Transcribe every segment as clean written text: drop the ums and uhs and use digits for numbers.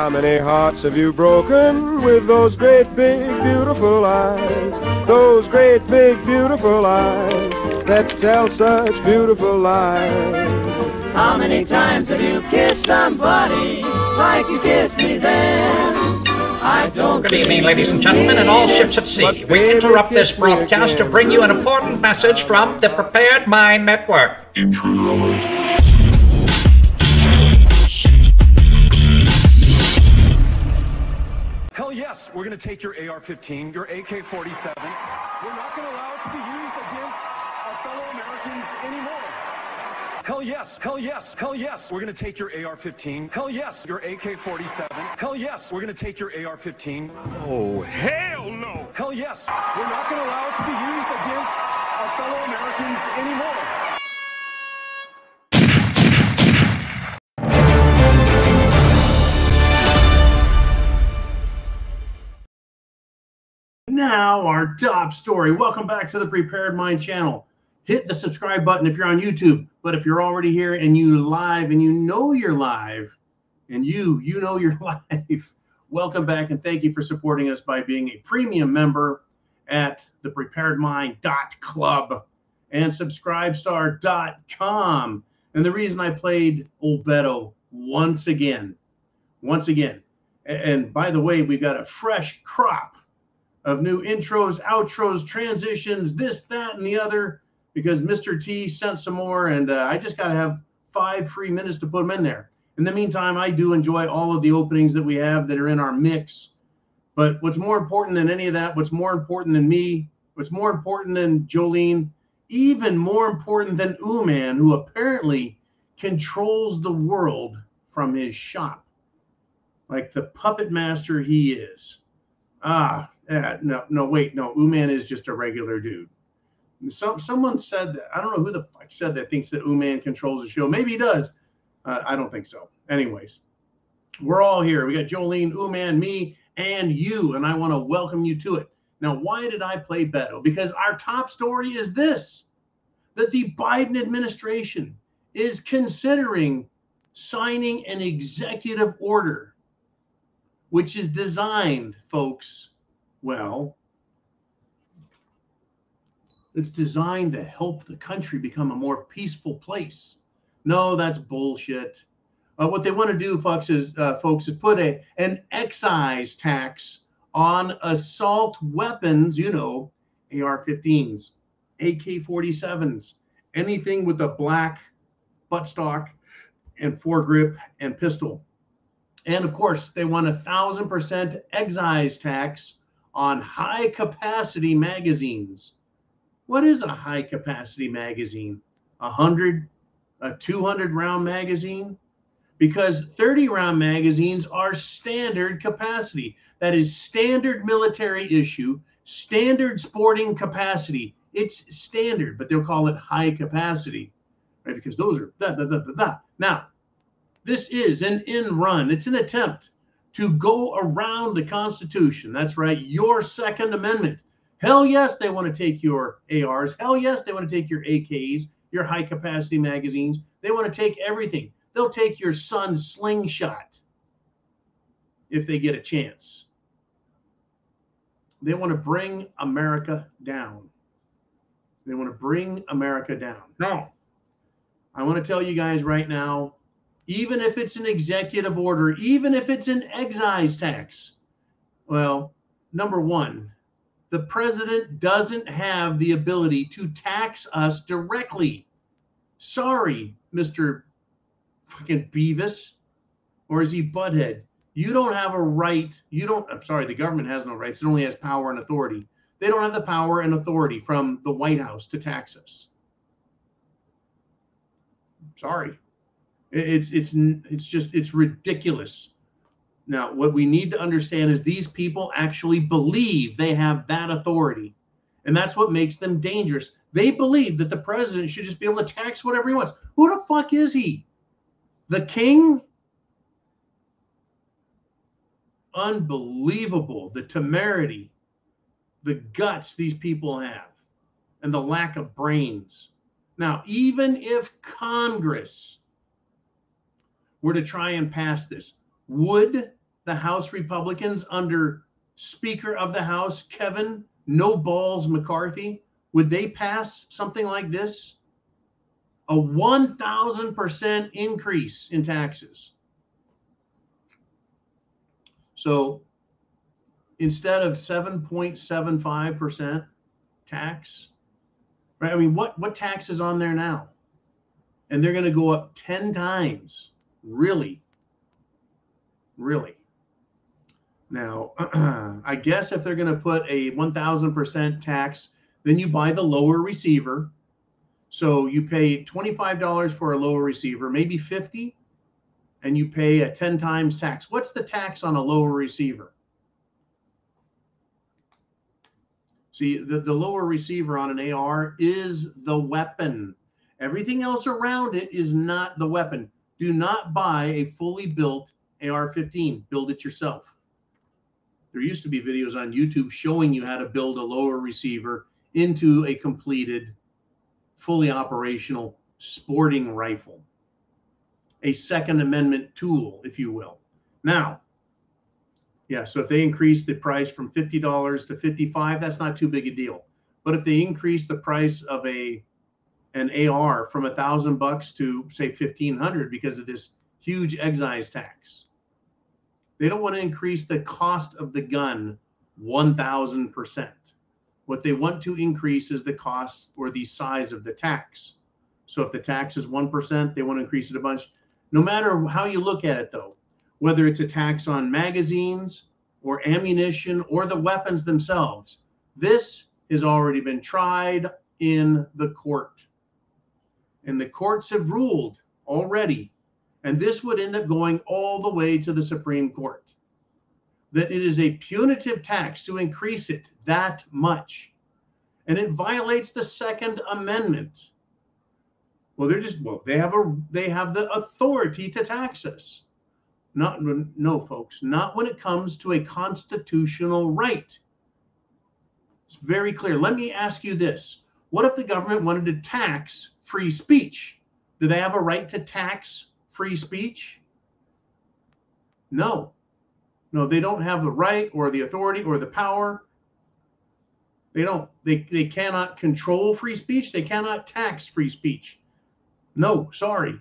How many hearts have you broken with those great big beautiful eyes? Those great big beautiful eyes that tell such beautiful lies. How many times have you kissed somebody like you kissed me then? I don't. Good evening, ladies and gentlemen, and all ships at sea. We interrupt this broadcast to bring you an important message from the Prepared Mind Network. Hell yes, we're going to take your AR-15, your AK-47. We're not going to allow it to be used against our fellow Americans anymore. Hell yes, hell yes, hell yes, we're going to take your AR-15. Hell yes, your AK-47. Hell yes, we're going to take your AR-15. Oh, hell no! Hell yes, we're not going to allow it to be used against our fellow Americans anymore. Now, our top story. Welcome back to the Prepared Mind channel. Hit the subscribe button if you're on YouTube. But if you're already here and you live and you know you're live and you know you're live, welcome back and thank you for supporting us by being a premium member at thepreparedmind.club and subscribestar.com. And the reason I played Old Beto once again, and by the way, we've got a fresh crop of new intros, outros, transitions, this, that, and the other, because Mr. T sent some more, and I just got to have 5 free minutes to put them in there. In the meantime, I do enjoy all of the openings that we have that are in our mix. But what's more important than any of that, what's more important than me, what's more important than Jolene, even more important than Uman, who apparently controls the world from his shop, like the puppet master he is. No, Uman is just a regular dude. Someone said that. I don't know who the fuck said that thinks that Uman controls the show. Maybe he does. I don't think so. Anyways, we're all here. We got Jolene, Uman, me, and you, and I want to welcome you to it. Now, why did I play Beto? Because our top story is this, that the Biden administration is considering signing an executive order, which is designed, folks, well, it's designed to help the country become a more peaceful place. No, that's bullshit. What they want to do, folks, is put an excise tax on assault weapons, AR-15s, AK-47s, anything with a black buttstock and foregrip and pistol. And of course, they want 1,000% excise tax on high-capacity magazines. What is a high-capacity magazine? 100, a 200-round magazine? Because 30-round magazines are standard capacity. That is standard military issue, standard sporting capacity. It's standard, but they'll call it high capacity, right? Because those are Now, this is an end run. It's an attempt to go around the Constitution. That's right, your Second Amendment. Hell yes, they want to take your ARs. Hell yes, they want to take your AKs, your high-capacity magazines. They want to take everything. They'll take your son's slingshot if they get a chance. They want to bring America down. They want to bring America down. Now, I want to tell you guys right now, even if it's an executive order, even if it's an excise tax, well, number one, the president doesn't have the ability to tax us directly. Sorry, Mr. fucking Beavis, or is he Butthead? You don't have a right. I'm sorry, the government has no rights. It only has power and authority. They don't have the power and authority from the White House to tax us. Sorry. It's ridiculous. Now, what we need to understand is these people actually believe they have that authority. And that's what makes them dangerous. They believe that the president should just be able to tax whatever he wants. Who the fuck is he? The king? Unbelievable. The temerity, the guts these people have, and the lack of brains. Now, even if Congress were to try and pass this, would the House Republicans under Speaker of the House, Kevin No Balls McCarthy, would they pass something like this? A 1,000% increase in taxes. So instead of 7.75% tax, right? I mean, what tax is on there now? And they're going to go up 10 times. Really? Really? Now, I guess if they're going to put a 1,000% tax, then you buy the lower receiver. So you pay $25 for a lower receiver, maybe 50, and you pay a 10 times tax. What's the tax on a lower receiver? See, the lower receiver on an AR is the weapon. Everything else around it is not the weapon. Do not buy a fully built AR-15. Build it yourself. There used to be videos on YouTube showing you how to build a lower receiver into a completed, fully operational sporting rifle. A Second Amendment tool, if you will. Now, yeah, so if they increase the price from $50 to $55, that's not too big a deal. But if they increase the price of an AR from $1,000 to say $1,500 because of this huge excise tax, they don't want to increase the cost of the gun 1,000%. What they want to increase is the cost or the size of the tax. So if the tax is 1%, they want to increase it a bunch. No matter how you look at it, though, whether it's a tax on magazines or ammunition or the weapons themselves, this has already been tried in the court. And the courts have ruled already, and this would end up going all the way to the Supreme Court, that it is a punitive tax to increase it that much. And it violates the Second Amendment. Well, they have the authority to tax us. No, folks, not when it comes to a constitutional right. It's very clear. Let me ask you this. What if the government wanted to tax free speech? Do they have a right to tax free speech? No. No, they don't have the right or the authority or the power. They don't. They cannot control free speech. They cannot tax free speech. No, sorry.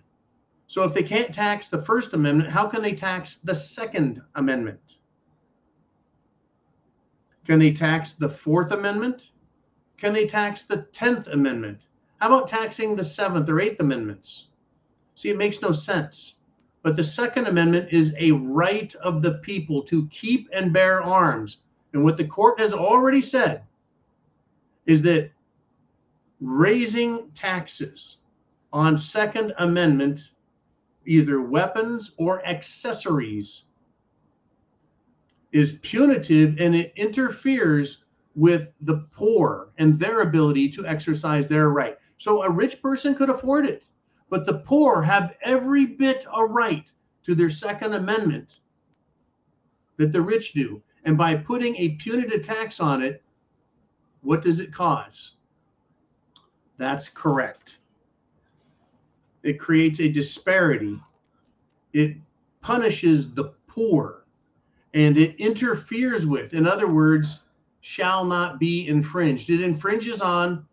So if they can't tax the First Amendment, how can they tax the Second Amendment? Can they tax the Fourth Amendment? Can they tax the 10th Amendment? How about taxing the 7th or 8th Amendments? See, it makes no sense. But the Second Amendment is a right of the people to keep and bear arms. And what the court has already said is that raising taxes on Second Amendment, either weapons or accessories, is punitive, and it interferes with the poor and their ability to exercise their right. So a rich person could afford it, but the poor have every bit a right to their Second Amendment that the rich do. And by putting a punitive tax on it, what does it cause? That's correct. It creates a disparity. It punishes the poor, and it interferes with, in other words, shall not be infringed. It infringes on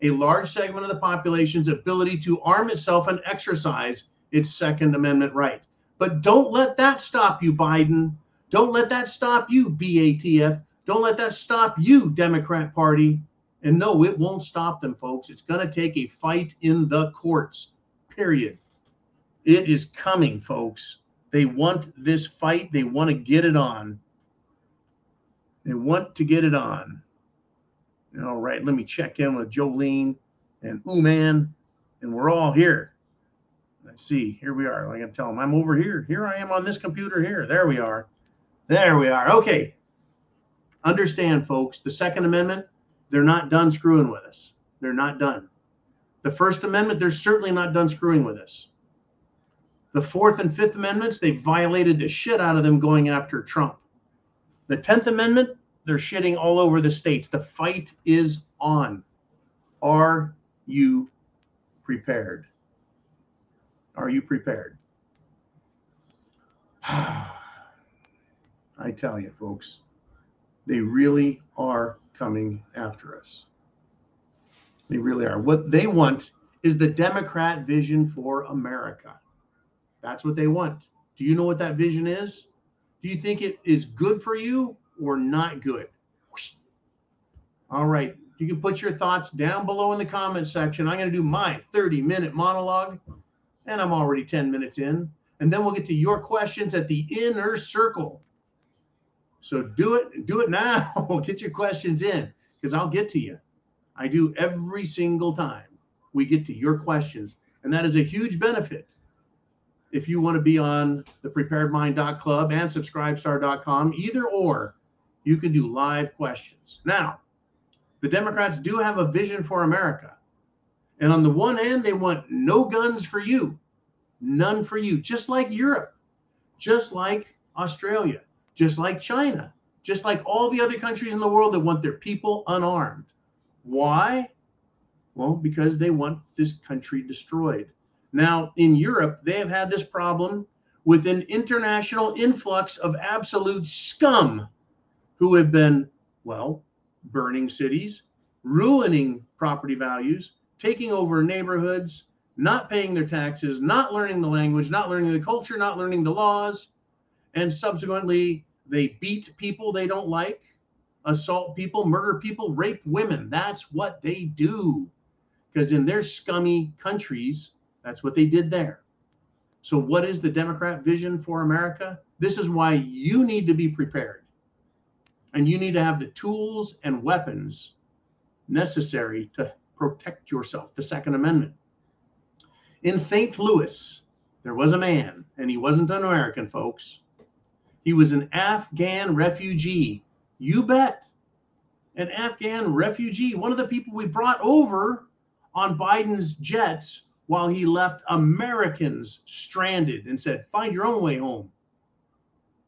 a large segment of the population's ability to arm itself and exercise its Second Amendment right. But don't let that stop you, Biden. Don't let that stop you, BATF. Don't let that stop you, Democrat Party. And no, it won't stop them, folks. It's going to take a fight in the courts, period. It is coming, folks. They want this fight. They want to get it on. They want to get it on. All right, let me check in with Jolene and Ooman, and we're all here. Let's see. Here we are. I got to tell them I'm over here. Here I am on this computer here. There we are. There we are. Okay. Understand, folks, the Second Amendment, they're not done screwing with us. They're not done. The First Amendment, they're certainly not done screwing with us. The Fourth and Fifth Amendments, they violated the shit out of them going after Trump. The 10th Amendment, they're shitting all over the states. The fight is on. Are you prepared? Are you prepared? I tell you, folks, they really are coming after us. They really are. What they want is the Democrat vision for America. That's what they want. Do you know what that vision is? Do you think it is good for you or not good? All right. You can put your thoughts down below in the comments section. I'm going to do my 30-minute monologue, and I'm already 10 minutes in. And then we'll get to your questions at the inner circle. So do it now. Get your questions in, because I'll get to you. I do every single time we get to your questions. And that is a huge benefit. If you want to be on the preparedmind.club and subscribestar.com, either or, you can do live questions. Now, the Democrats do have a vision for America. And on the one hand, they want no guns for you, none for you, just like Europe, just like Australia, just like China, just like all the other countries in the world that want their people unarmed. Why? Well, because they want this country destroyed. Now, in Europe, they have had this problem with an international influx of absolute scum who have been, well, burning cities, ruining property values, taking over neighborhoods, not paying their taxes, not learning the language, not learning the culture, not learning the laws, and subsequently they beat people they don't like, assault people, murder people, rape women. That's what they do. Because in their scummy countries, that's what they did there. So what is the Democrat vision for America? This is why you need to be prepared. And you need to have the tools and weapons necessary to protect yourself, the Second Amendment. In St. Louis, there was a man, and he wasn't an American, folks. He was an Afghan refugee. You bet. An Afghan refugee, one of the people we brought over on Biden's jets while he left Americans stranded and said, find your own way home.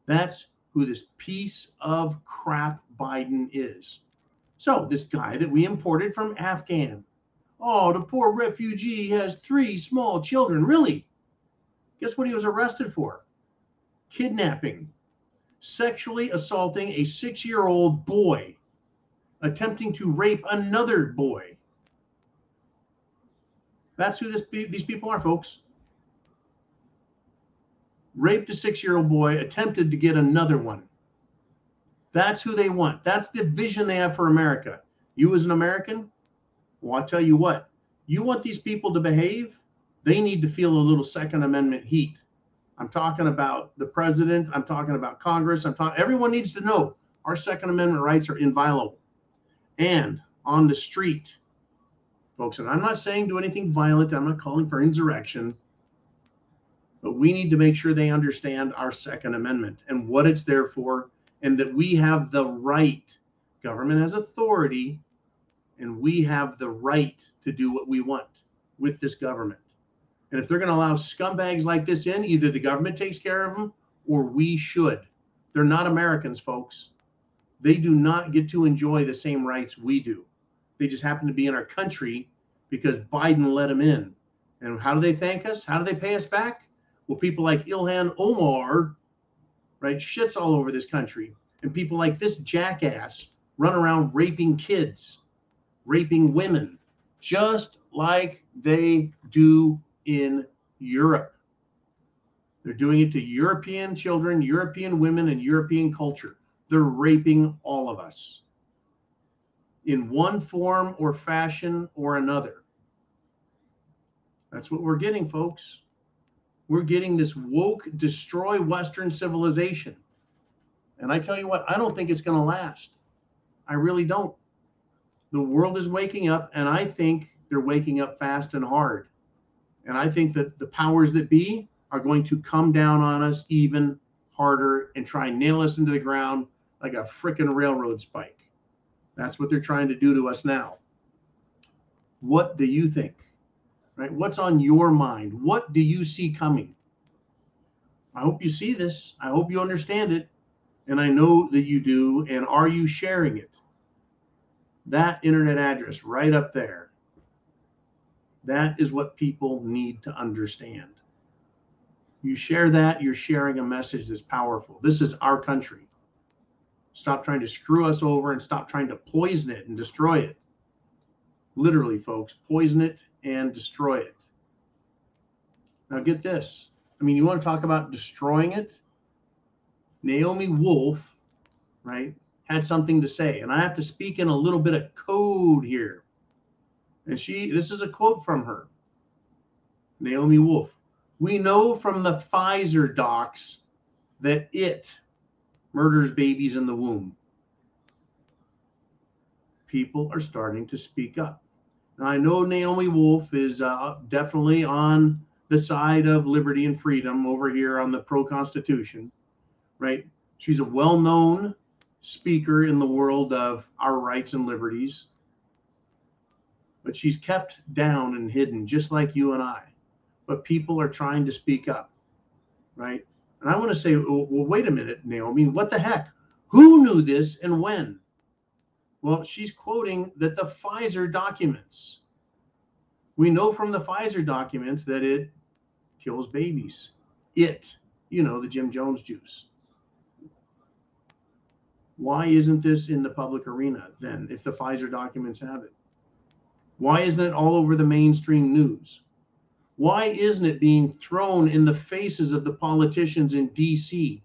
That's who this piece of crap Biden is. So this guy that we imported from Afghan. Oh, the poor refugee has 3 small children. Really? Guess what he was arrested for? Kidnapping, sexually assaulting a 6-year-old boy, attempting to rape another boy. That's who these people are, folks. Raped a 6-year-old boy, attempted to get another one. That's who they want. That's the vision they have for America. You as an American, well, I'll tell you what, you want these people to behave, they need to feel a little Second Amendment heat. I'm talking about the president. I'm talking about Congress. Everyone needs to know our Second Amendment rights are inviolable. And on the street, folks, and I'm not saying do anything violent. I'm not calling for insurrection. But we need to make sure they understand our Second Amendment and what it's there for, and that we have the right. Government has authority, and we have the right to do what we want with this government. And if they're going to allow scumbags like this in, either the government takes care of them or we should. They're not Americans, folks. They do not get to enjoy the same rights we do. They just happen to be in our country because Biden let them in. And how do they thank us? How do they pay us back? Well, people like Ilhan Omar, right, shits all over this country. And people like this jackass run around raping kids, raping women, just like they do in Europe. They're doing it to European children, European women, and European culture. They're raping all of us in one form or fashion or another. That's what we're getting, folks. We're getting this woke, destroy Western civilization. And I tell you what, I don't think it's going to last. I really don't. The world is waking up, and I think they're waking up fast and hard. And I think that the powers that be are going to come down on us even harder and try and nail us into the ground like a frickin' railroad spike. That's what they're trying to do to us now. What do you think? Right? What's on your mind? What do you see coming? I hope you see this. I hope you understand it. And I know that you do. And are you sharing it? That internet address right up there. That is what people need to understand. You share that, you're sharing a message that's powerful. This is our country. Stop trying to screw us over and stop trying to poison it and destroy it. Literally, folks, poison it and destroy it. Now get this. I mean, you want to talk about destroying it? Naomi Wolf, right, had something to say. And I have to speak in a little bit of code here. And this is a quote from her. Naomi Wolf. We know from the Pfizer docs that it murders babies in the womb. People are starting to speak up. Now, I know Naomi Wolf is definitely on the side of liberty and freedom over here on the pro-Constitution, right? She's a well-known speaker in the world of our rights and liberties, but she's kept down and hidden just like you and I. But people are trying to speak up, right? And I want to say, well, wait a minute, Naomi, what the heck? Who knew this and when? Well, she's quoting that the Pfizer documents. We know from the Pfizer documents that it kills babies. The Jim Jones juice. Why isn't this in the public arena then, if the Pfizer documents have it? Why isn't it all over the mainstream news? Why isn't it being thrown in the faces of the politicians in D.C.?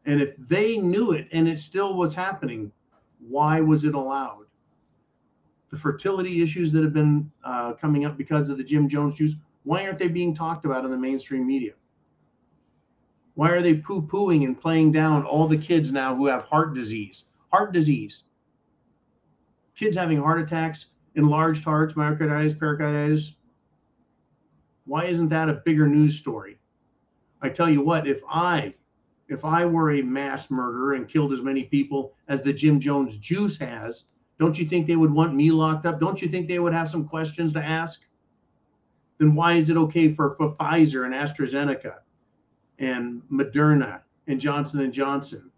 And if they knew it and it still was happening, why was it allowed? The fertility issues that have been coming up because of the Jim Jones juice, why aren't they being talked about in the mainstream media? Why are they poo-pooing and playing down all the kids now who have heart disease? Heart disease. Kids having heart attacks, enlarged hearts, myocarditis, pericarditis. Why isn't that a bigger news story? I tell you what, if I were a mass murderer and killed as many people as the Jim Jones juice has, don't you think they would want me locked up? Don't you think they would have some questions to ask? Then why is it okay for Pfizer and AstraZeneca and Moderna and Johnson & Johnson?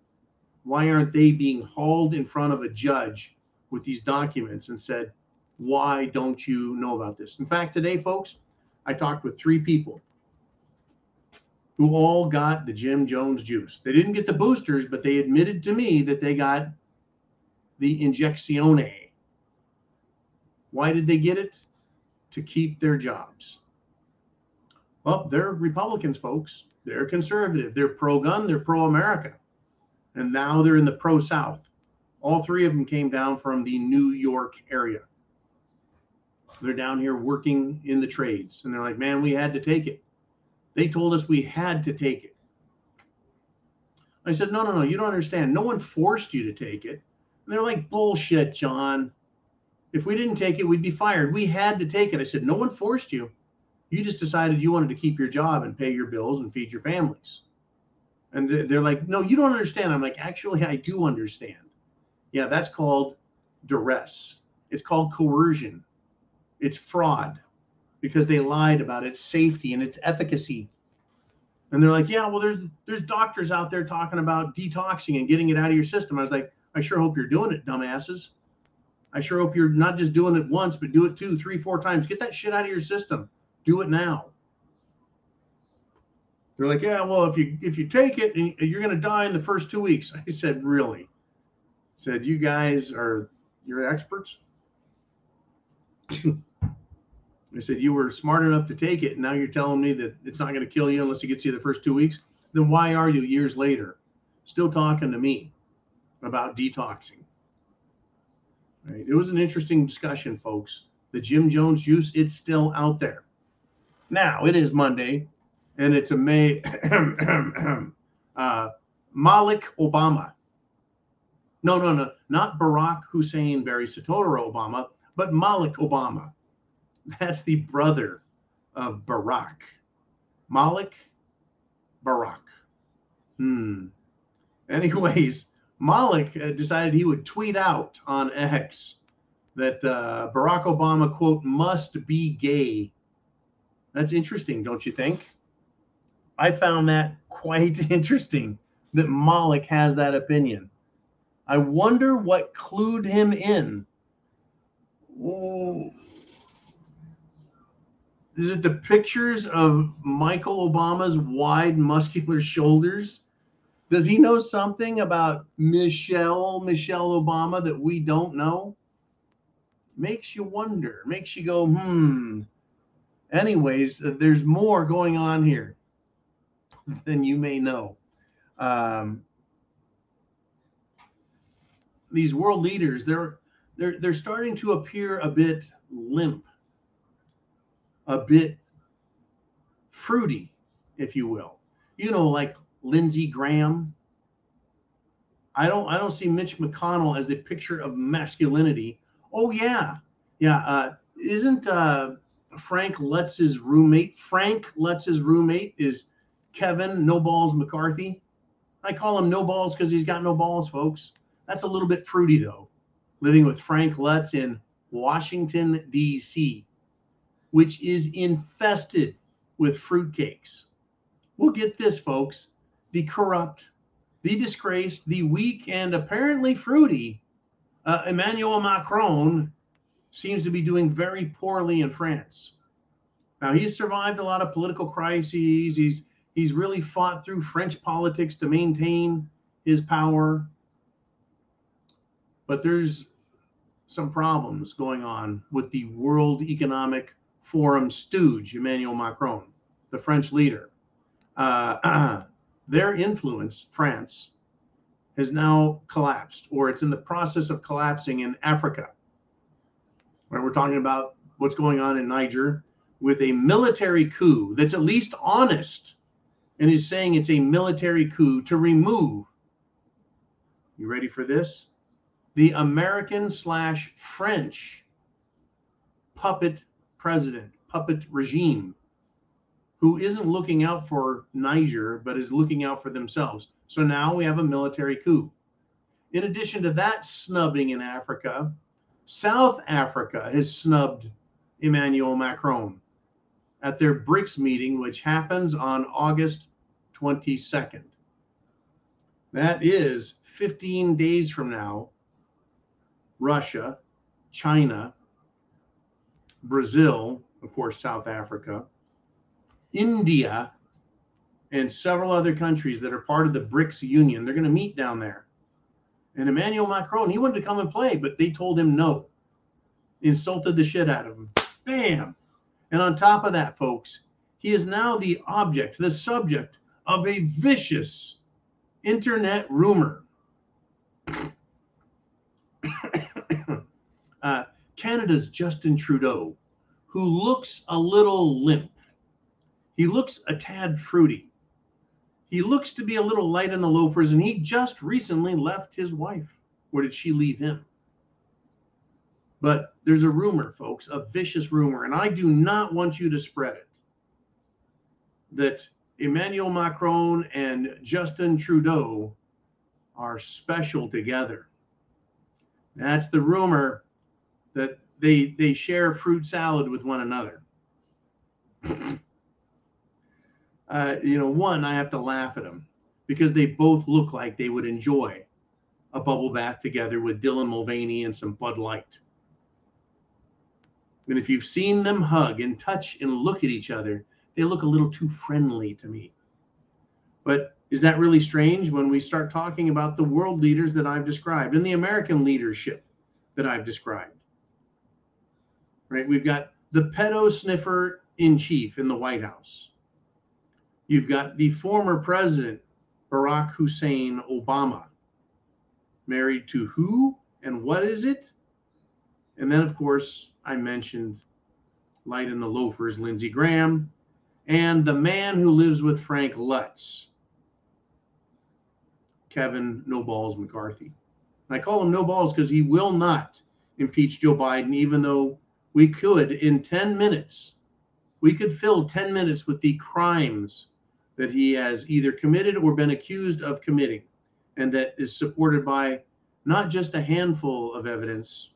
Why aren't they being hauled in front of a judge with these documents and said, why don't you know about this? In fact, today, folks, I talked with 3 people who all got the Jim Jones juice. They didn't get the boosters, but they admitted to me that they got the injeccione. Why did they get it? To keep their jobs. Well, they're Republicans, folks. They're conservative. They're pro-gun. They're pro-America. And now they're in the pro-South. All 3 of them came down from the New York area. They're down here working in the trades. And they're like, man, we had to take it. They told us we had to take it. I said, no, you don't understand. No one forced you to take it. And they're like, bullshit, John. If we didn't take it, we'd be fired. We had to take it. I said, no one forced you. You just decided you wanted to keep your job and pay your bills and feed your families. And they're like, no, you don't understand. I'm like, actually, I do understand. Yeah, that's called duress. It's called coercion. It's fraud because they lied about its safety and its efficacy. And they're like, yeah, well, there's doctors out there talking about detoxing and getting it out of your system. I was like, I sure hope you're doing it, dumbasses. I sure hope you're not just doing it once, but do it 2, 3, 4 times. Get that shit out of your system. Do it now. They're like, yeah, well, if you take it, you're going to die in the first 2 weeks. I said, really? I said, you're experts? I said, you were smart enough to take it, and now you're telling me that it's not going to kill you unless it gets you the first 2 weeks? Then why are you years later still talking to me about detoxing? Right? It was an interesting discussion, folks. The Jim Jones juice, it's still out there. Now, it is Monday, and it's Malik Obama. No, not Barack Hussein Barry Soetoro Obama, but Malik Obama. That's the brother of Barack. Malik Barack. Anyways, Malik decided he would tweet out on X that Barack Obama, quote, must be gay. That's interesting, don't you think? I found that quite interesting that Malik has that opinion. I wonder what clued him in. Ooh. Is it the pictures of Michael Obama's wide, muscular shoulders Does he know something about Michelle Obama that we don't know? Makes you wonder, makes you go, Anyways, there's more going on here than you may know. These world leaders, they're starting to appear a bit limp, a bit fruity, if you will. You know, like Lindsey Graham. I don't see Mitch McConnell as the picture of masculinity. Oh yeah. Isn't Frank Lutz's roommate? Frank Lutz's roommate is Kevin No Balls McCarthy. I call him No Balls because he's got no balls, folks. That's a little bit fruity though. Living with Frank Lutz in Washington, D.C., which is infested with fruitcakes. Well, get this, folks. The corrupt, the disgraced, the weak, and apparently fruity Emmanuel Macron seems to be doing very poorly in France. Now, he's survived a lot of political crises. He's really fought through French politics to maintain his power. But there's some problems going on with the World Economic Forum stooge, Emmanuel Macron, the French leader. Their influence, France, has now collapsed, or it's in the process of collapsing in Africa. Right, we're talking about what's going on in Niger with a military coup that's at least honest and is saying it's a military coup to remove, you ready for this? The American/French puppet president, puppet regime, who isn't looking out for Niger, but is looking out for themselves. So now we have a military coup. In addition to that snubbing in Africa, South Africa has snubbed Emmanuel Macron at their BRICS meeting, which happens on August 22nd. That is 15 days from now. Russia, China, Brazil, of course, South Africa, India, and several other countries that are part of the BRICS Union. They're going to meet down there. And Emmanuel Macron, he wanted to come and play, but they told him no. Insulted the shit out of him. Bam! And on top of that, folks, he is now the object, the subject of a vicious internet rumor. Canada's Justin Trudeau, who looks a little limp. He looks a tad fruity. He looks to be a little light in the loafers, and he just recently left his wife. Or did she leave him? But there's a rumor, folks, a vicious rumor, and I do not want you to spread it, that Emmanuel Macron and Justin Trudeau are special together. That's the rumor, that they share fruit salad with one another. One, I have to laugh at them because they both look like they would enjoy a bubble bath together with Dylan Mulvaney and some Bud Light. And if you've seen them hug and touch and look at each other, they look a little too friendly to me. But is that really strange when we start talking about the world leaders that I've described and the American leadership that I've described? Right? We've got the pedo sniffer in chief in the White House. You've got the former president, Barack Hussein Obama, married to who and what is it? And then, of course, I mentioned light in the loafers, Lindsey Graham, and the man who lives with Frank Lutz, Kevin No Balls McCarthy. And I call him No Balls because he will not impeach Joe Biden, even though we could, in 10 minutes, we could fill 10 minutes with the crimes that he has either committed or been accused of committing, and that is supported by not just a handful of evidence,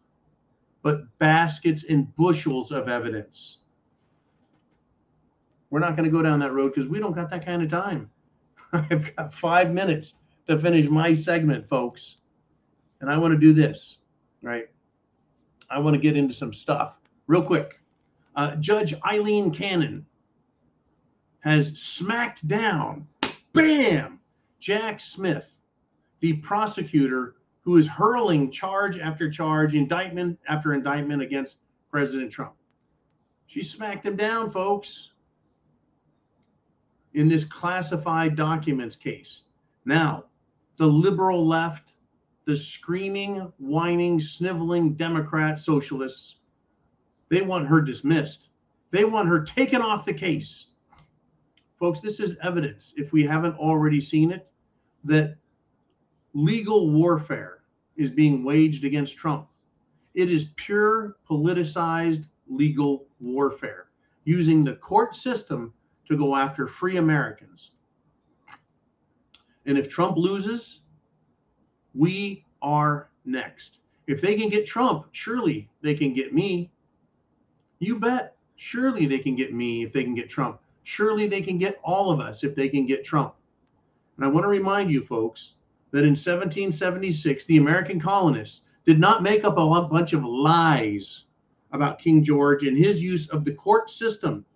but baskets and bushels of evidence. We're not going to go down that road because we don't got that kind of time. I've got 5 minutes to finish my segment, folks. And I want to do this, right? I want to get into some stuff real quick. Judge Eileen Cannon has smacked down, bam, Jack Smith, the prosecutor who is hurling charge after charge, indictment after indictment against President Trump. She smacked him down, folks, in this classified documents case. Now, the liberal left, the screaming, whining, sniveling Democrat socialists, they want her dismissed. They want her taken off the case. Folks, this is evidence, if we haven't already seen it, that legal warfare is being waged against Trump. It is pure politicized legal warfare, using the court system to go after free Americans. And if Trump loses, we are next. If they can get Trump, surely they can get me. You bet. Surely they can get me if they can get Trump. Surely they can get all of us if they can get Trump. And I want to remind you, folks, that in 1776, the American colonists did not make up a bunch of lies about King George and his use of the court system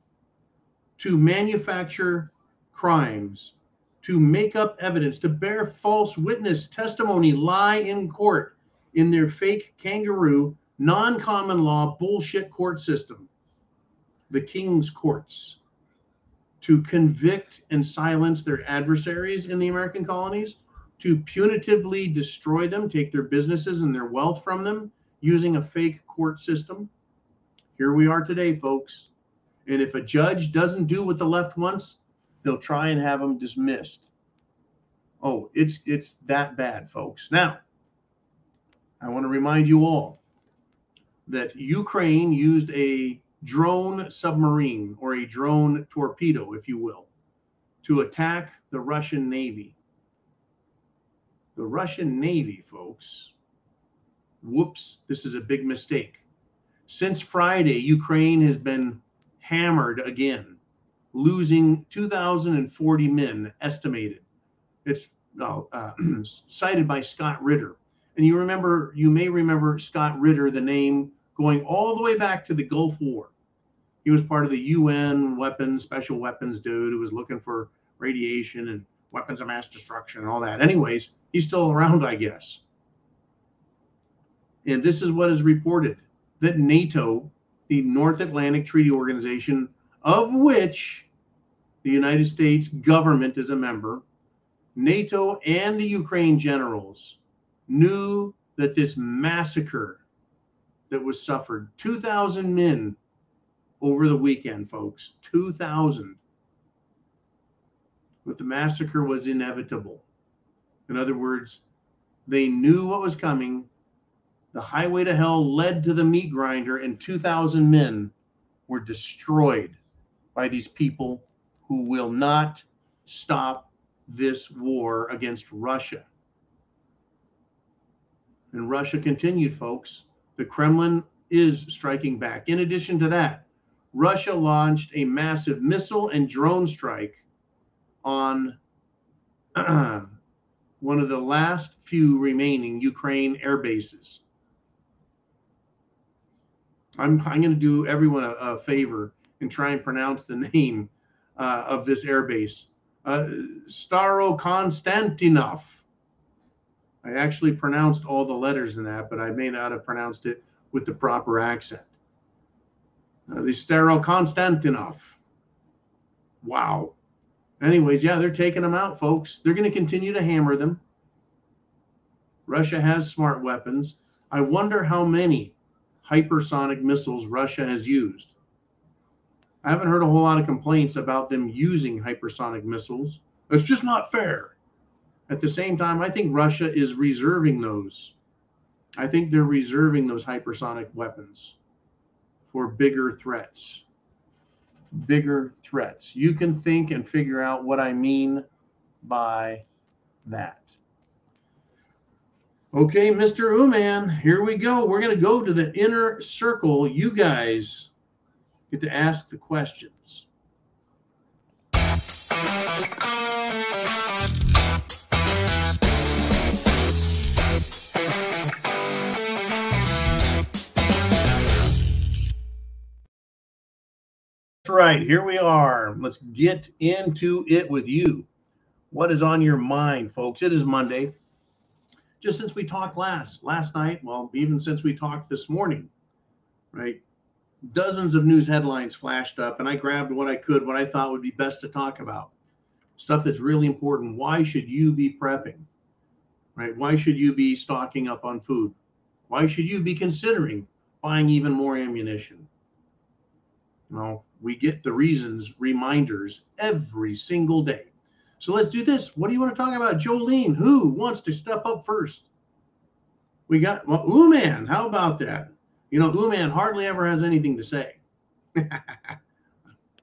to manufacture crimes, to make up evidence, to bear false witness testimony, lie in court in their fake kangaroo, non-common law bullshit court system, the king's courts, to convict and silence their adversaries in the American colonies, to punitively destroy them, take their businesses and their wealth from them using a fake court system. Here we are today, folks. And if a judge doesn't do what the left wants, they'll try and have him dismissed. Oh, it's that bad, folks. Now, I want to remind you all that Ukraine used a drone submarine, or a drone torpedo, if you will, to attack the Russian Navy. The Russian Navy, folks, whoops, this is a big mistake. Since Friday, Ukraine has been hammered again, losing 2,040 men estimated. It's cited by Scott Ritter. And you may remember Scott Ritter, the name, going all the way back to the Gulf War. He was part of the UN special weapons dude who was looking for radiation and weapons of mass destruction and all that. Anyways, he's still around, I guess. And this is what is reported, that NATO, the North Atlantic Treaty Organization, of which the United States government is a member, NATO and the Ukraine generals knew that this massacre that was suffered, 2,000 men over the weekend, folks, 2,000, but the massacre was inevitable. In other words, they knew what was coming. The highway to hell led to the meat grinder, and 2,000 men were destroyed by these people who will not stop this war against Russia. And Russia continued, folks. The Kremlin is striking back. In addition to that, Russia launched a massive missile and drone strike on one of the last few remaining Ukraine air bases. I'm going to do everyone a favor and try and pronounce the name of this air base. Starokonstantinov. I actually pronounced all the letters in that, but I may not have pronounced it with the proper accent. The Starokonstantinov. Wow. Anyways, yeah, they're taking them out, folks. They're going to continue to hammer them. Russia has smart weapons. I wonder how many hypersonic missiles Russia has used. I haven't heard a whole lot of complaints about them using hypersonic missiles. It's just not fair. At the same time, I think Russia is reserving those. I think they're reserving those hypersonic weapons for bigger threats. Bigger threats. You can think and figure out what I mean by that. Okay, Mr. Ooman, here we go. We're going to go to the inner circle. You guys get to ask the questions. Right, here we are. Let's get into it with you. What is on your mind, folks? It is Monday. Just since we talked last night, well, even since we talked this morning, right? Dozens of news headlines flashed up, and I grabbed what I could, what I thought would be best to talk about. Stuff that's really important. Why should you be prepping, right? Why should you be stocking up on food? Why should you be considering buying even more ammunition? Well, we get the reasons, reminders every single day. So let's do this. What do you want to talk about? Jolene, who wants to step up first? We got, well, Ooman, how about that? You know, Ooman hardly ever has anything to say.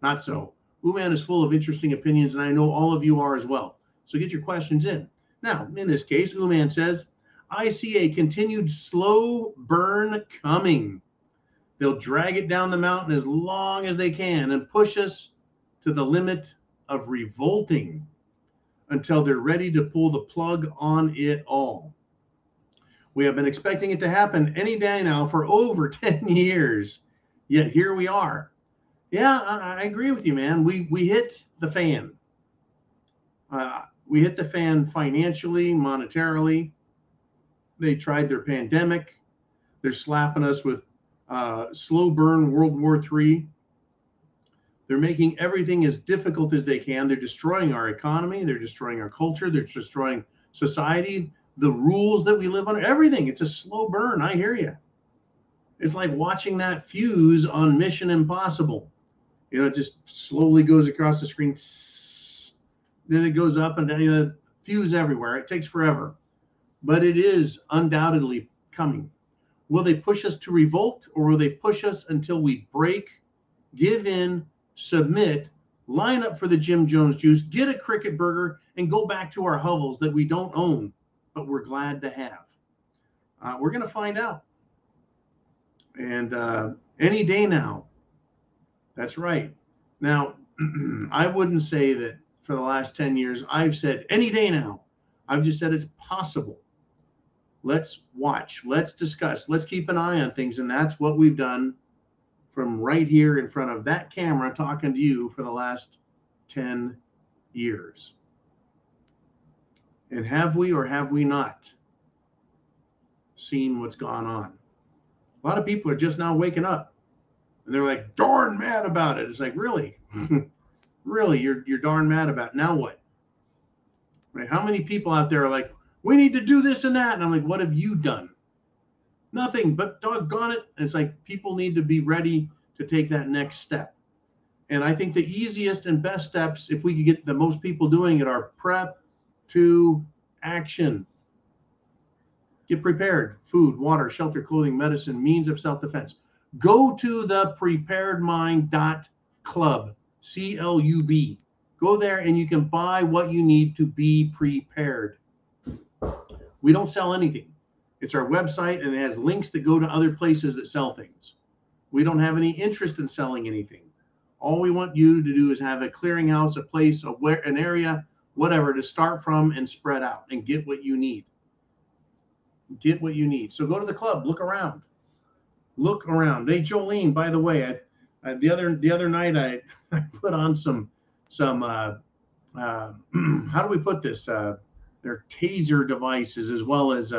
Not so. Ooman is full of interesting opinions, and I know all of you are as well. So get your questions in. Now, in this case, Ooman says, I see a continued slow burn coming. They'll drag it down the mountain as long as they can and push us to the limit of revolting until they're ready to pull the plug on it all. We have been expecting it to happen any day now for over 10 years, yet here we are. Yeah, I agree with you, man. We hit the fan. We hit the fan financially, monetarily. They tried their pandemic. They're slapping us with slow burn World War III. They're making everything as difficult as they can. They're destroying our economy. They're destroying our culture. They're destroying society, the rules that we live under, everything. It's a slow burn. I hear you. It's like watching that fuse on Mission Impossible. You know, it just slowly goes across the screen. Then it goes up and down. You know, fuse everywhere. It takes forever. But it is undoubtedly coming. Will they push us to revolt, or will they push us until we break, give in, submit, line up for the Jim Jones juice, get a cricket burger, and go back to our hovels that we don't own, but we're glad to have? We're going to find out. And any day now. That's right. Now, I wouldn't say that for the last 10 years I've said any day now. I've just said it's possible. Let's watch. Let's discuss. Let's keep an eye on things. And that's what we've done from right here in front of that camera talking to you for the last 10 years. And have we or have we not seen what's gone on? A lot of people are just now waking up, and they're like darn mad about it. It's like, really? Really, you're darn mad about it. Now what? Right? How many people out there are like, we need to do this and that? And I'm like, what have you done? Nothing, but doggone it. And it's like people need to be ready to take that next step. And I think the easiest and best steps, if we could get the most people doing it, are prep to action. Get prepared. Food, water, shelter, clothing, medicine, means of self-defense. Go to thepreparedmind.club, C-L-U-B. Go there and you can buy what you need to be prepared. We don't sell anything. It's our website, and it has links that go to other places that sell things. We don't have any interest in selling anything. All we want you to do is have a clearinghouse, a place, an area, whatever, to start from and spread out and get what you need. Get what you need. So go to the club. Look around. Look around. Hey, Jolene, by the way, the other night I put on some how do we put this? They're taser devices as well as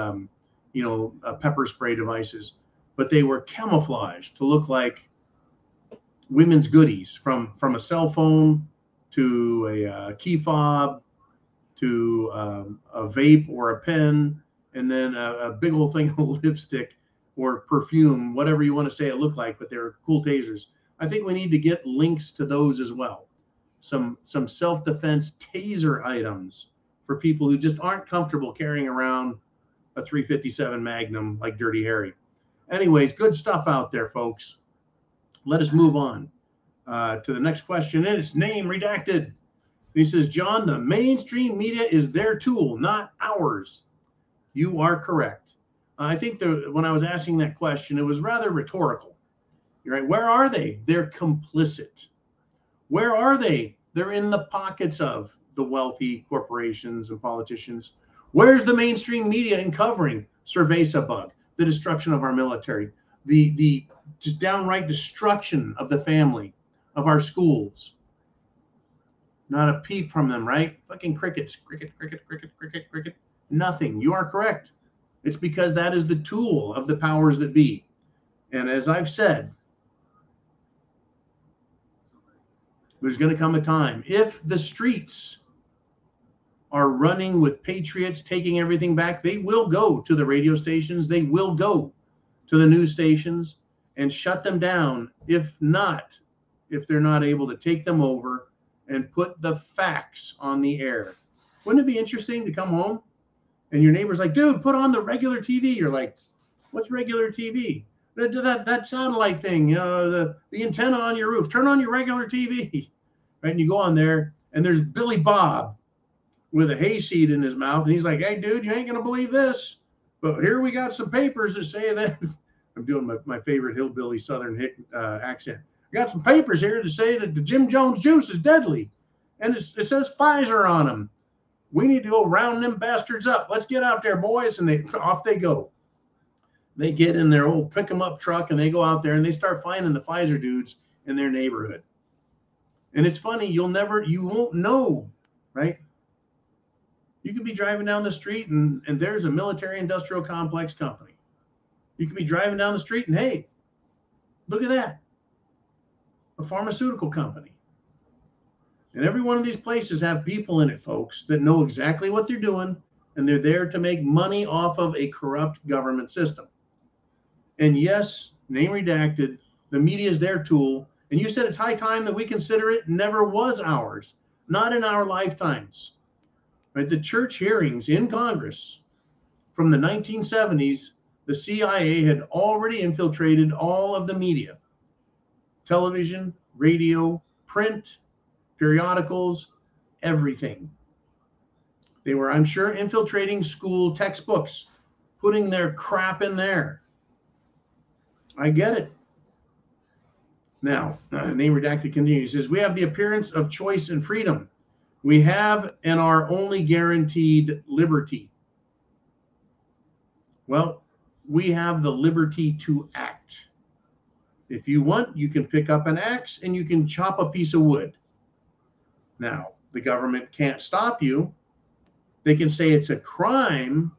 pepper spray devices, but they were camouflaged to look like women's goodies, from a cell phone to a key fob to a vape or a pen, and then a big old thing of lipstick or perfume, whatever you want to say it looked like, but they were cool tasers. I think we need to get links to those as well. Some self-defense taser items for people who just aren't comfortable carrying around a .357 Magnum like Dirty Harry. Anyways, good stuff out there, folks. Let us move on to the next question. And it's name redacted. He says, John, the mainstream media is their tool, not ours. You are correct. I think when I was asking that question, it was rather rhetorical. You're right. Where are they? They're complicit. Where are they? They're in the pockets of the wealthy corporations and politicians. Where's the mainstream media in covering Cerveza bug, the destruction of our military, the just downright destruction of the family, of our schools? Not a peep from them, right? Fucking crickets. Cricket, cricket, cricket, cricket, cricket. Nothing. You are correct. It's because that is the tool of the powers that be. And as I've said, there's going to come a time, if the streets are running with patriots taking everything back, they will go to the radio stations, they will go to the news stations and shut them down. If they're not able to take them over and put the facts on the air. Wouldn't it be interesting to come home and your neighbor's like, dude, put on the regular TV? You're like, what's regular TV? That satellite thing, the antenna on your roof. Turn on your regular TV. Right? And you go on there, and there's Billy Bob with a hayseed in his mouth, and he's like, hey, dude, you ain't going to believe this, but here we got some papers that say that. I'm doing my favorite hillbilly Southern accent. I got some papers here to say that the Jim Jones juice is deadly, and it says Pfizer on them. We need to go round them bastards up. Let's get out there, boys. And off they go. They get in their old pick 'em up truck and they go out there and they start finding the Pfizer dudes in their neighborhood. And it's funny, you won't know, right? You could be driving down the street and there's a military industrial complex company. You could be driving down the street and hey, look at that. A pharmaceutical company. And every one of these places have people in it, folks, that know exactly what they're doing, and they're there to make money off of a corrupt government system. And yes, name redacted, the media is their tool. And you said it's high time that we consider it. Never was ours, not in our lifetimes. Right? The church hearings in Congress from the 1970s, the CIA had already infiltrated all of the media, television, radio, print, periodicals, everything. They were, I'm sure, infiltrating school textbooks, putting their crap in there. I get it. Now, name redacted continues, says, we have the appearance of choice and freedom. We have and are only guaranteed liberty. Well, we have the liberty to act. If you want, you can pick up an axe and you can chop a piece of wood. Now, the government can't stop you. They can say it's a crime,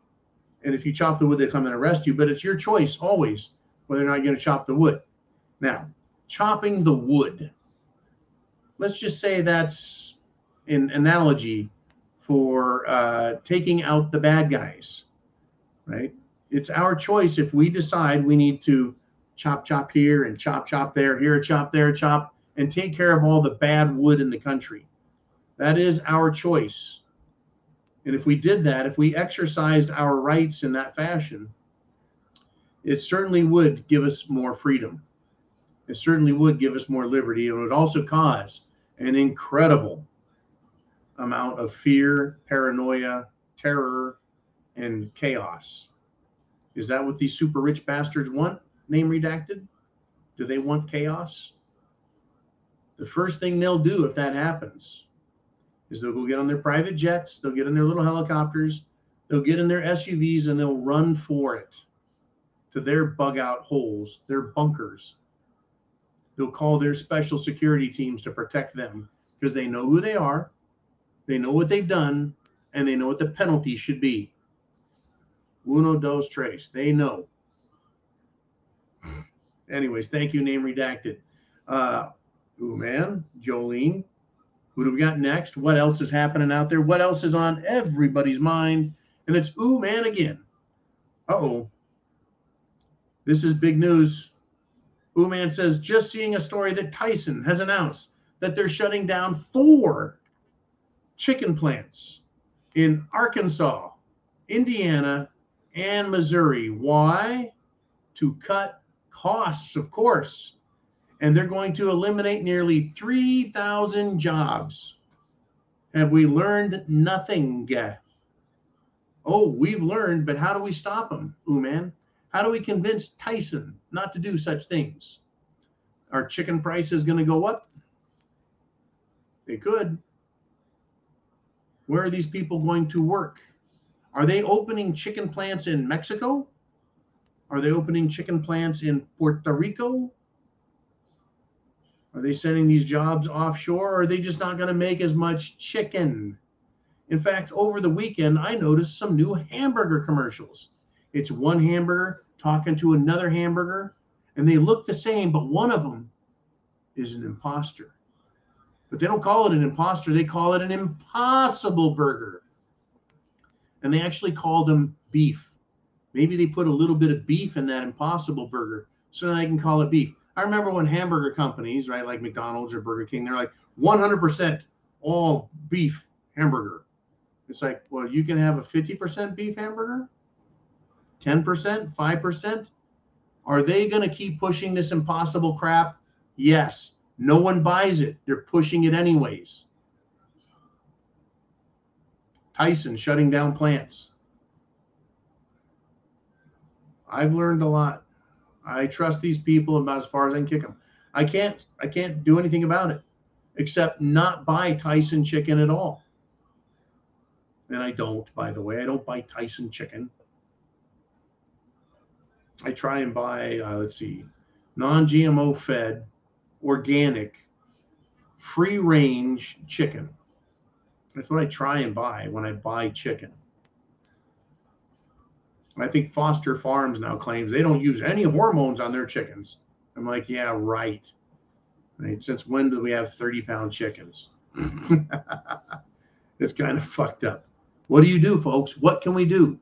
and if you chop the wood, they come and arrest you, but it's your choice always whether or not you're going to chop the wood. Now, chopping the wood, let's just say that's an analogy for taking out the bad guys, right? It's our choice if we decide we need to chop here and chop there, here a chop, there a chop, and take care of all the bad wood in the country. That is our choice. And if we did that, if we exercised our rights in that fashion, it certainly would give us more freedom. It certainly would give us more liberty. It would also cause an incredible amount of fear, paranoia, terror, and chaos. Is that what these super rich bastards want? Name redacted? Do they want chaos? The first thing they'll do if that happens is they'll go get on their private jets, they'll get in their little helicopters, they'll get in their SUVs, and they'll run for it to their bug out holes, their bunkers. They'll call their special security teams to protect them because they know who they are, they know what they've done, and they know what the penalty should be. Uno, dos, tres. They know. Anyways, thank you, name redacted. Ooh, man, Jolene. Who do we got next? What else is happening out there? What else is on everybody's mind? And it's ooh, man, again. Uh-oh. This is big news. Ooh, man says, just seeing a story that Tyson has announced that they're shutting down 4 chicken plants in Arkansas, Indiana, and Missouri. Why? To cut costs, of course. And they're going to eliminate nearly 3,000 jobs. Have we learned nothing? Oh, we've learned, but how do we stop them? Ooh, man. How do we convince Tyson not to do such things? Are chicken prices going to go up? They could. Where are these people going to work? Are they opening chicken plants in Mexico? Are they opening chicken plants in Puerto Rico? Are they sending these jobs offshore, or are they just not going to make as much chicken? In fact, over the weekend, I noticed some new hamburger commercials. It's one hamburger talking to another hamburger, and they look the same, but one of them is an imposter. But they don't call it an imposter. They call it an impossible burger. And they actually called them beef. Maybe they put a little bit of beef in that impossible burger so that they can call it beef. I remember when hamburger companies, right, like McDonald's or Burger King, they're like 100% all beef hamburger. It's like, well, you can have a 50% beef hamburger, 10%, 5%. Are they going to keep pushing this impossible crap? Yes. No one buys it. They're pushing it anyways. Tyson shutting down plants. I've learned a lot. I trust these people about as far as I can kick them. I can't do anything about it except not buy Tyson chicken at all. And I don't, by the way. I don't buy Tyson chicken. I try and buy, non-GMO fed, organic, free-range chicken. That's what I try and buy when I buy chicken. I think Foster Farms now claims they don't use any hormones on their chickens. I'm like, yeah, right. Since when do we have 30-pound chickens? It's kind of fucked up. What do you do, folks? What can we do?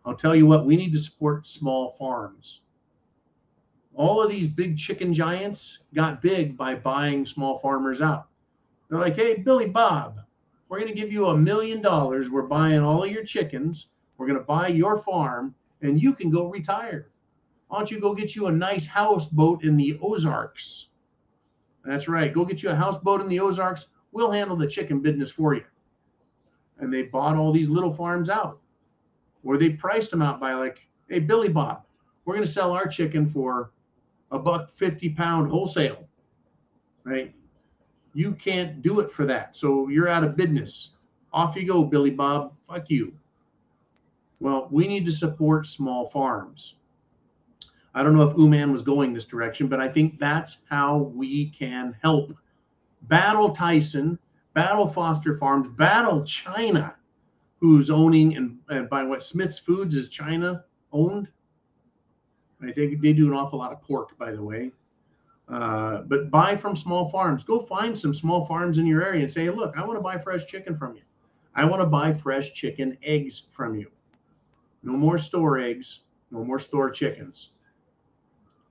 I'll tell you what, we need to support small farms. All of these big chicken giants got big by buying small farmers out. They're like, hey, Billy Bob, we're going to give you $1 million. We're buying all of your chickens. We're going to buy your farm, and you can go retire. Why don't you go get you a nice houseboat in the Ozarks? That's right. Go get you a houseboat in the Ozarks. We'll handle the chicken business for you. And they bought all these little farms out. Or they priced them out by like, hey, Billy Bob, we're going to sell our chicken for $1.50 pound wholesale, right? You can't do it for that. So you're out of business. Off you go, Billy Bob. Fuck you. Well, we need to support small farms. I don't know if Uman was going this direction, but I think that's how we can help. Battle Tyson, battle Foster Farms, battle China, who's owning, and by what Smith's Foods is China owned. I think they do an awful lot of pork, by the way. But buy from small farms. Go find some small farms in your area and say, look, I want to buy fresh chicken from you. I want to buy fresh chicken eggs from you. No more store eggs. No more store chickens.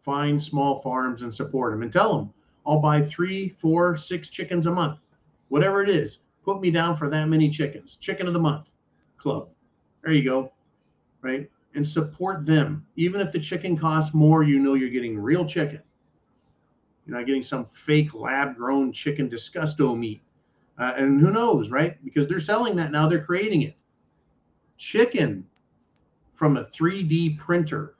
Find small farms and support them and tell them, I'll buy 3, 4, 6 chickens a month. Whatever it is, put me down for that many chickens. Chicken of the month club. There you go. Right? And support them. Even if the chicken costs more, you know you're getting real chicken. You're not getting some fake lab-grown chicken disgusto meat. And who knows, right? Because they're selling that now. They're creating it. Chicken from a 3D printer.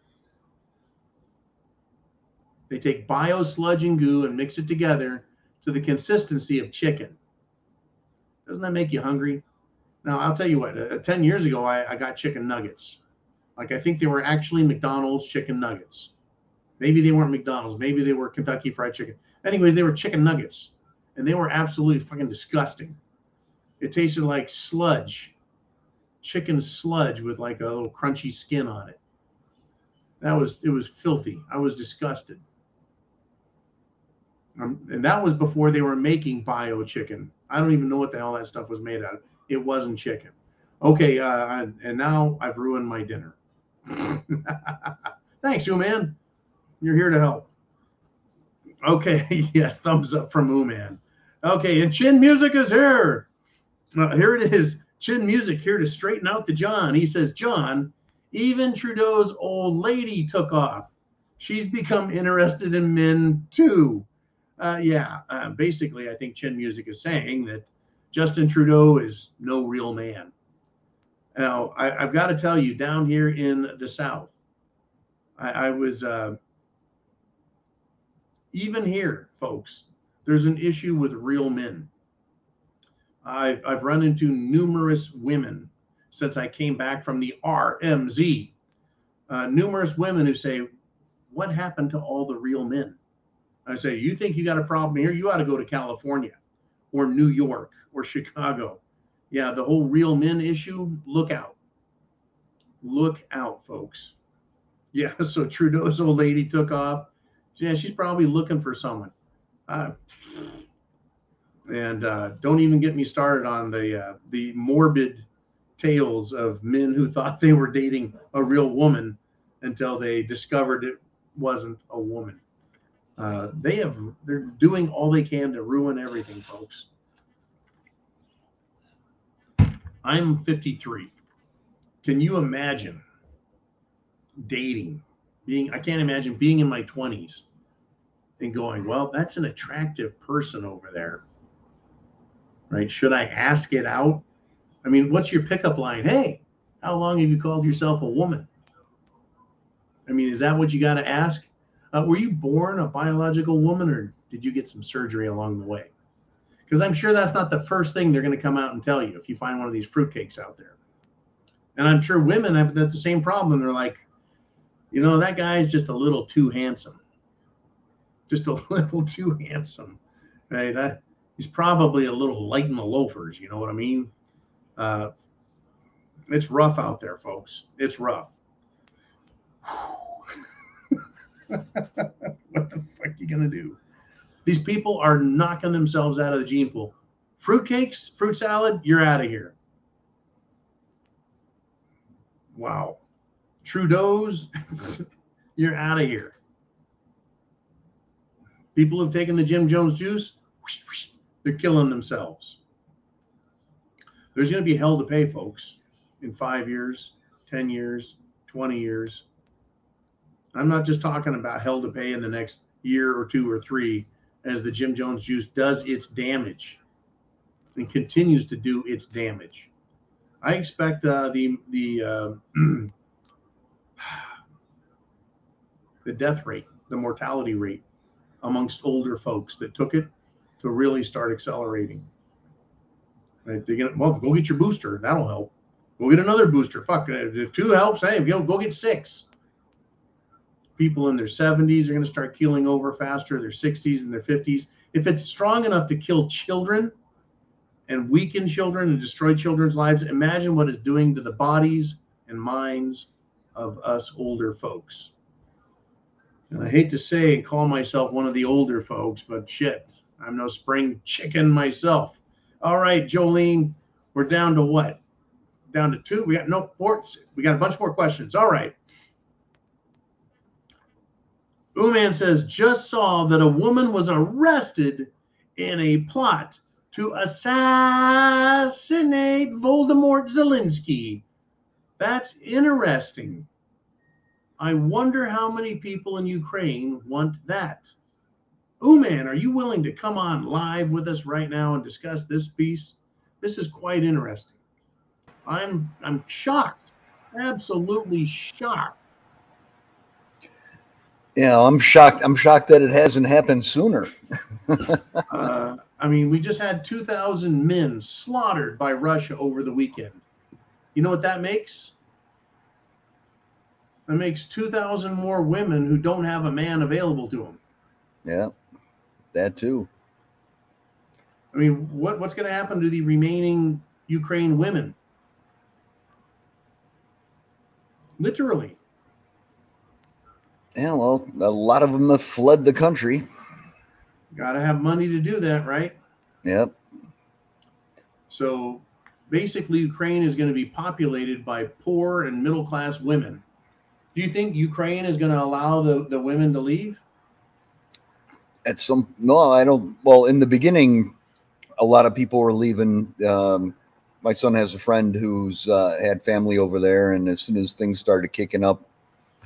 They take bio sludge and goo and mix it together to the consistency of chicken. Doesn't that make you hungry? Now, I'll tell you what, 10 years ago, I got chicken nuggets. Like, I think they were actually McDonald's chicken nuggets. Maybe they weren't McDonald's. Maybe they were Kentucky Fried Chicken. Anyways, they were chicken nuggets. And they were absolutely fucking disgusting. It tasted like sludge. Chicken sludge with like a little crunchy skin on it. It was filthy. I was disgusted. And that was before they were making bio chicken. I don't even know what the hell that stuff was made out of. It wasn't chicken. Okay, and now I've ruined my dinner. Thanks, Uman. You're here to help. Okay, yes, thumbs up from Uman. Okay, and Chin Music is here. Here it is. Chin Music here to straighten out the John. He says, John, even Trudeau's old lady took off. She's become interested in men too. Basically, I think Chin Music is saying that Justin Trudeau is no real man. Now, I've got to tell you, down here in the South, I was, even here, folks, there's an issue with real men. I've run into numerous women since I came back from the RMZ. Numerous women who say, what happened to all the real men? I say, you think you got a problem here? You ought to go to California or New York or Chicago. Yeah, the whole real men issue, look out. Look out, folks. Yeah, so Trudeau's old lady took off. Yeah, she's probably looking for someone. And don't even get me started on the morbid tales of men who thought they were dating a real woman until they discovered it wasn't a woman. They're doing all they can to ruin everything, folks. I'm 53. Can you imagine dating? I can't imagine being in my 20s and going, well, that's an attractive person over there. Right? Should I ask it out? I mean, what's your pickup line? Hey, how long have you called yourself a woman? I mean, is that what you got to ask? Were you born a biological woman, or did you get some surgery along the way? Because I'm sure that's not the first thing they're going to come out and tell you if you find one of these fruitcakes out there. And I'm sure women have the same problem. They're like, you know, that guy's just a little too handsome. Just a little too handsome. Right? He's probably a little light in the loafers. You know what I mean? It's rough out there, folks. It's rough. What the fuck are you going to do? These people are knocking themselves out of the gene pool. Fruitcakes, fruit salad, you're out of here. Wow. Trudeau's, you're out of here. People who've taken the Jim Jones juice, they're killing themselves. There's going to be hell to pay, folks, in 5 years, 10 years, 20 years. I'm not just talking about hell to pay in the next year or 2 or 3 as the Jim Jones juice does its damage and continues to do its damage. I expect the death rate, the mortality rate amongst older folks that took it to really start accelerating. Right? Well, go get your booster. That'll help. Go get another booster. Fuck, if 2 helps, hey, go get 6. People in their 70s are going to start keeling over faster, their 60s and their 50s. If it's strong enough to kill children and weaken children and destroy children's lives, imagine what it's doing to the bodies and minds of us older folks. And I hate to say and call myself one of the older folks, but shit, I'm no spring chicken myself. All right, Jolene, we're down to what? Down to 2? We got no ports. We got a bunch more questions. All right. Uman says, just saw that a woman was arrested in a plot to assassinate Voldemort Zelensky. That's interesting. I wonder how many people in Ukraine want that. Uman, are you willing to come on live with us right now and discuss this piece? This is quite interesting. I'm shocked, absolutely shocked. Yeah, I'm shocked. I'm shocked that it hasn't happened sooner. I mean, we just had 2,000 men slaughtered by Russia over the weekend. You know what that makes? That makes 2,000 more women who don't have a man available to them. Yeah, that too. I mean, what's going to happen to the remaining Ukraine women? Literally. Yeah, well, a lot of them have fled the country. Got to have money to do that, right? Yep. So basically, Ukraine is going to be populated by poor and middle-class women. Do you think Ukraine is going to allow the women to leave? No, I don't. Well, in the beginning, a lot of people were leaving. My son has a friend who's had family over there, and as soon as things started kicking up,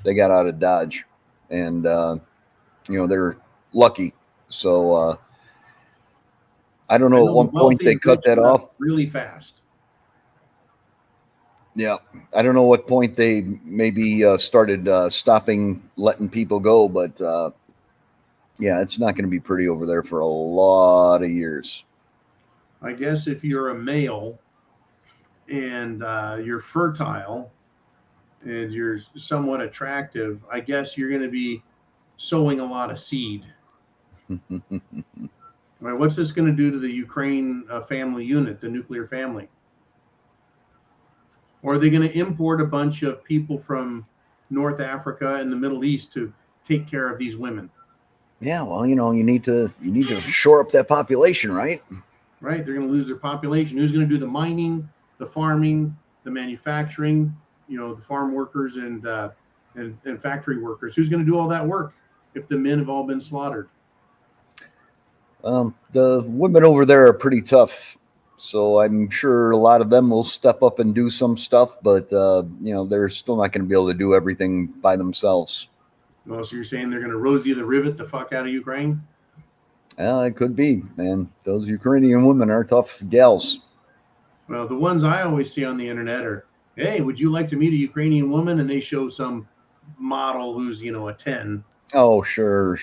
they got out of Dodge. And, they're lucky. So I don't know. At one point they cut that off really fast. Yeah. I don't know what point they maybe started stopping letting people go. But, yeah, it's not going to be pretty over there for a lot of years. I guess if you're a male and you're fertile and you're somewhat attractive, I guess you're going to be sowing a lot of seed. Right, what's this going to do to the Ukraine family unit, the nuclear family? Or are they going to import a bunch of people from North Africa and the Middle East to take care of these women? Yeah, well, you need to shore up that population, right? Right, they're going to lose their population. Who's going to do the mining, the farming, the manufacturing? The farm workers and factory workers. Who's going to do all that work if the men have all been slaughtered? The women over there are pretty tough, so I'm sure a lot of them will step up and do some stuff, but they're still not going to be able to do everything by themselves. Well, so you're saying they're going to Rosie the Rivet the fuck out of Ukraine? It could be, man. Those Ukrainian women are tough gals. Well, the ones I always see on the internet are, hey, would you like to meet a Ukrainian woman? And they show some model who's, a 10. Oh, sure.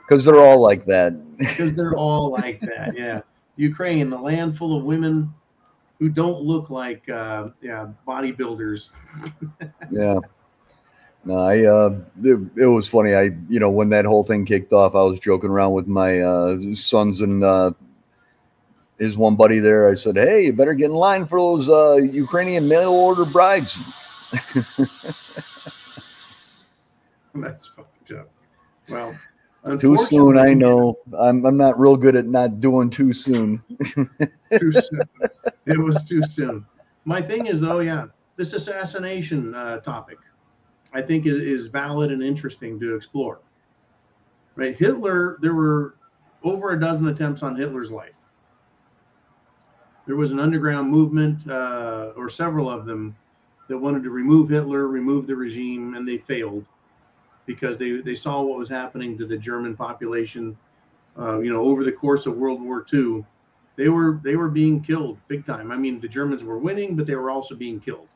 Because they're all like that. Because they're all like that, yeah. Ukraine, the land full of women who don't look like bodybuilders. Yeah. No, it was funny. When that whole thing kicked off, I was joking around with my sons and his one buddy there. I said, hey, you better get in line for those Ukrainian mail order brides. That's fucked up. Well, too soon, I know. I'm not real good at not doing too soon. Too soon. It was too soon. My thing is, though, this assassination topic, I think is valid and interesting to explore. Right, Hitler. There were over a dozen attempts on Hitler's life. There was an underground movement, or several of them, that wanted to remove Hitler, remove the regime, and they failed because they saw what was happening to the German population. Over the course of World War II, they were being killed big time. I mean, the Germans were winning, but they were also being killed.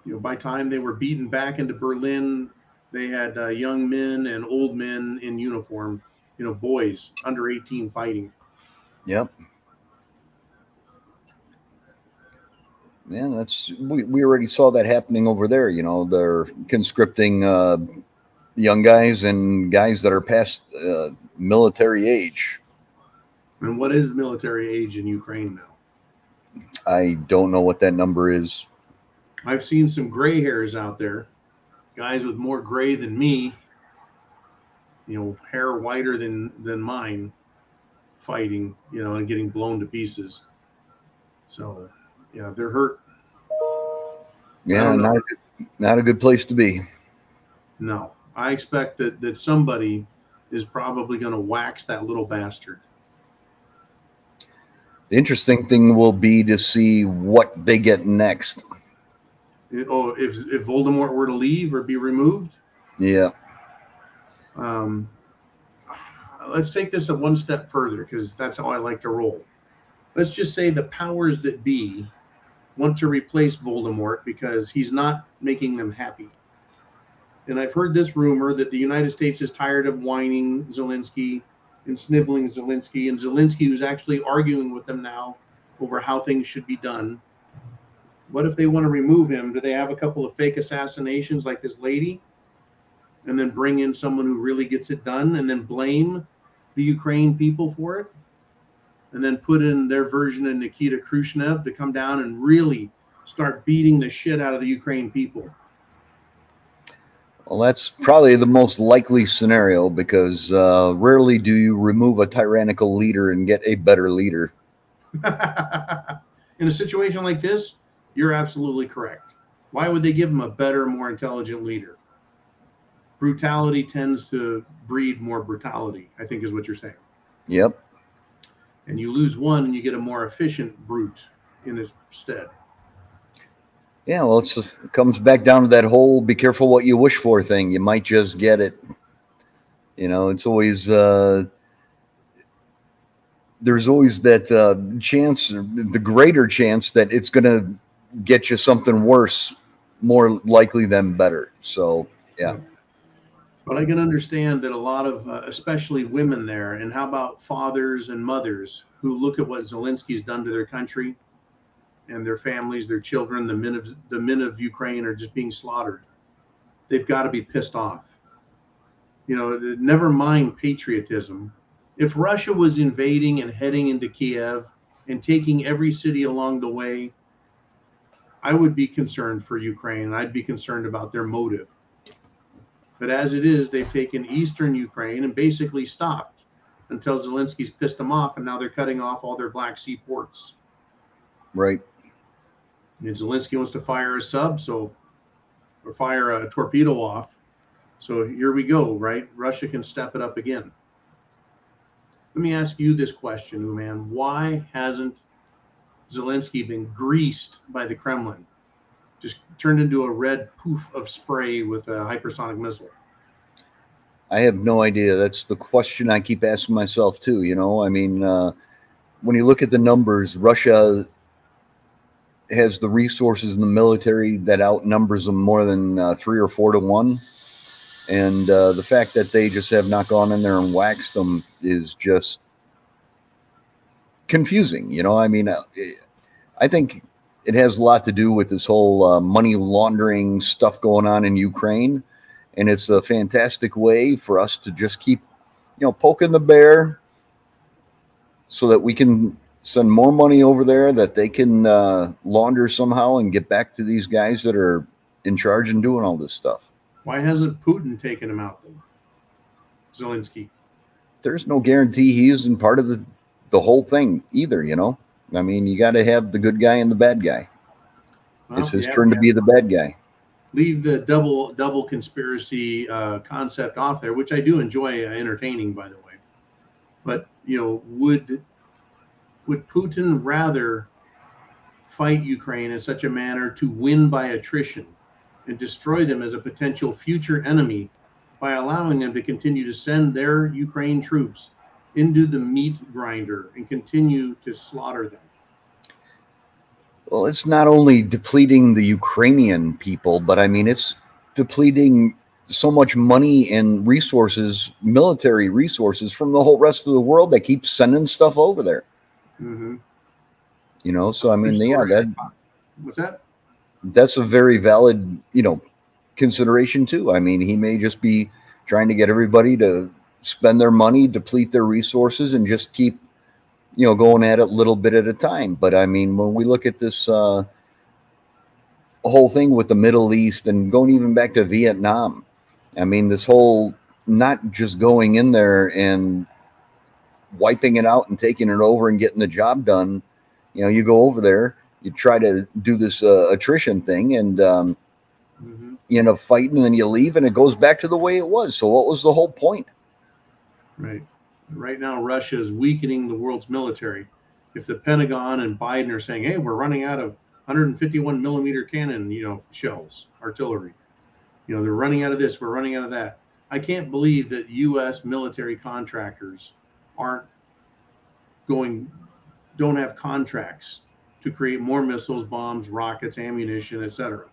By the time they were beaten back into Berlin, they had young men and old men in uniform, boys under 18 fighting. Yep. Yeah, we already saw that happening over there. They're conscripting young guys and guys that are past military age. And what is the military age in Ukraine now? I don't know what that number is. I've seen some gray hairs out there, guys with more gray than me, hair whiter than mine, fighting, and getting blown to pieces. So, yeah, they're hurt. Yeah, not a good place to be. No, I expect that somebody is probably going to wax that little bastard. The interesting thing will be to see what they get next. If Voldemort were to leave or be removed? Yeah. Let's take this one step further, because that's how I like to roll. Let's just say the powers that be want to replace Voldemort because he's not making them happy. And I've heard this rumor that the United States is tired of whining Zelensky and sniveling Zelensky, and Zelensky who's actually arguing with them now over how things should be done. What if they want to remove him? Do they have a couple of fake assassinations like this lady, and then bring in someone who really gets it done, and then blame the Ukraine people for it, and then put in their version of Nikita Khrushchev to come down and really start beating the shit out of the Ukraine people? Well, that's probably the most likely scenario, because rarely do you remove a tyrannical leader and get a better leader. In a situation like this, you're absolutely correct. Why would they give him a better, more intelligent leader? Brutality tends to breed more brutality, I think is what you're saying. Yep. And you lose one and you get a more efficient brute in its stead. Yeah, well, it comes back down to that whole be careful what you wish for thing. You might just get it. It's always, there's always that chance, the greater chance that it's going to get you something worse, more likely than better. So, yeah. But I can understand that a lot of, especially women there, and how about fathers and mothers who look at what Zelensky's done to their country and their families, their children, the men of Ukraine are just being slaughtered. They've got to be pissed off. never mind patriotism. If Russia was invading and heading into Kiev and taking every city along the way, I would be concerned for Ukraine. I'd be concerned about their motive. But as it is, they've taken eastern Ukraine and basically stopped until Zelensky's pissed them off, and now they're cutting off all their Black Sea ports. Right. And Zelensky wants to fire a sub, or fire a torpedo off. So here we go, right? Russia can step it up again. Let me ask you this question, man. Why hasn't Zelensky been greased by the Kremlin? Just turned into a red poof of spray with a hypersonic missile. I have no idea. That's the question I keep asking myself too. I mean, when you look at the numbers, Russia has the resources in the military that outnumbers them more than 3 or 4 to 1. And the fact that they just have not gone in there and waxed them is just confusing. I mean, I think it has a lot to do with this whole money laundering stuff going on in Ukraine. And it's a fantastic way for us to just keep, poking the bear so that we can send more money over there that they can launder somehow and get back to these guys that are in charge and doing all this stuff. Why hasn't Putin taken him out, though? Zelensky. There's no guarantee he isn't part of the whole thing either, I mean, you got to have the good guy and the bad guy. Well, it's his turn to be the bad guy. Leave the double conspiracy concept off there, which I do enjoy entertaining, by the way. But, would Putin rather fight Ukraine in such a manner to win by attrition and destroy them as a potential future enemy by allowing them to continue to send their Ukraine troops into the meat grinder and continue to slaughter them? Well, it's not only depleting the Ukrainian people, but I mean, it's depleting so much money and resources, military resources from the whole rest of the world that keeps sending stuff over there. Mm-hmm. So I mean, what's that? That's a very valid, consideration too. I mean, he may just be trying to get everybody to spend their money, deplete their resources, and just keep, going at it a little bit at a time. But I mean, when we look at this whole thing with the Middle East and going even back to Vietnam, I mean, this whole not just going in there and wiping it out and taking it over and getting the job done. You go over there, you try to do this attrition thing, and you end up fighting, and then you leave, and it goes back to the way it was. So what was the whole point? Right. Right now, Russia is weakening the world's military. If the Pentagon and Biden are saying, hey, we're running out of 151 millimeter cannon, shells, artillery, they're running out of this, we're running out of that. I can't believe that U.S. military contractors don't have contracts to create more missiles, bombs, rockets, ammunition, etc.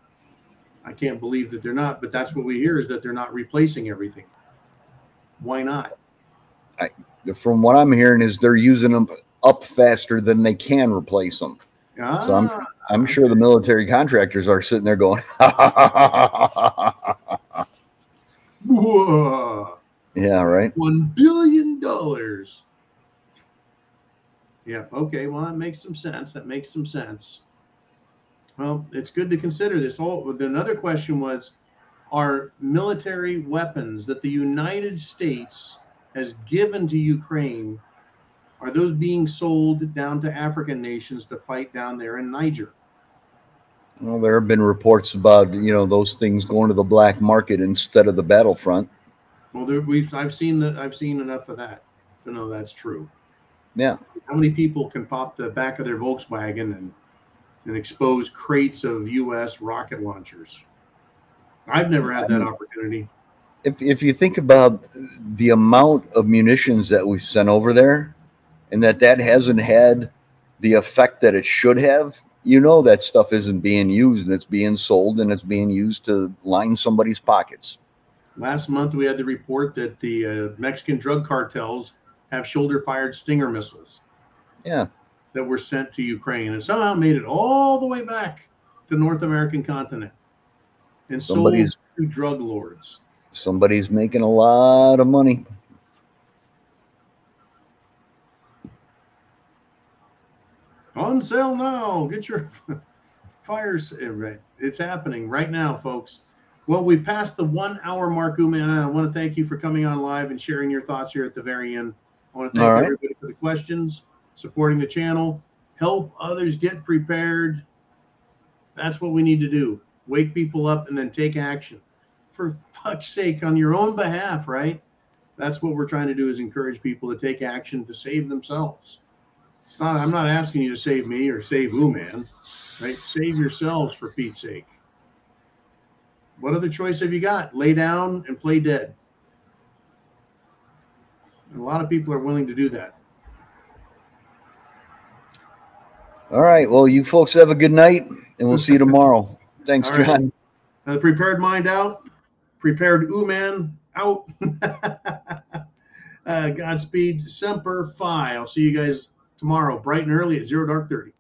I can't believe that they're not, but that's what we hear, is that they're not replacing everything. Why not? From what I'm hearing is they're using them up faster than they can replace them. So I'm sure the military contractors are sitting there going, whoa. Yeah, right. $1 billion. Yeah. Okay. Well, that makes some sense. Well, it's good to consider this. Another question was, are military weapons that the United States has given to Ukraine, are those being sold down to African nations to fight down there in Niger? Well, there have been reports about, those things going to the black market instead of the battlefront. Well, I've seen enough of that to know that's true. Yeah. How many people can pop the back of their Volkswagen and expose crates of U.S. rocket launchers? I've never had that opportunity. If you think about the amount of munitions that we've sent over there, and that hasn't had the effect that it should have, that stuff isn't being used, and it's being sold, and it's being used to line somebody's pockets. Last month, we had the report that the Mexican drug cartels have shoulder-fired Stinger missiles. Yeah. That were sent to Ukraine and somehow made it all the way back to North American continent and sold to drug lords. Somebody's making a lot of money. On sale now. Get your fires. Right. It's happening right now, folks. Well, we passed the 1 hour mark, Uma, and I want to thank you for coming on live and sharing your thoughts here at the very end. I want to thank everybody for the questions, supporting the channel, help others get prepared. That's what we need to do. Wake people up and then take action. For fuck's sake, on your own behalf, right? That's what we're trying to do, is encourage people to take action to save themselves. I'm not asking you to save me or save Uman, right? Save yourselves, for Pete's sake. What other choice have you got? Lay down and play dead. And a lot of people are willing to do that. All right. Well, you folks have a good night, and we'll see you tomorrow. Thanks, All right. John. The Prepared Mind out. Prepared Uman out. Godspeed. Semper Fi. I'll see you guys tomorrow, bright and early at 0 dark 30.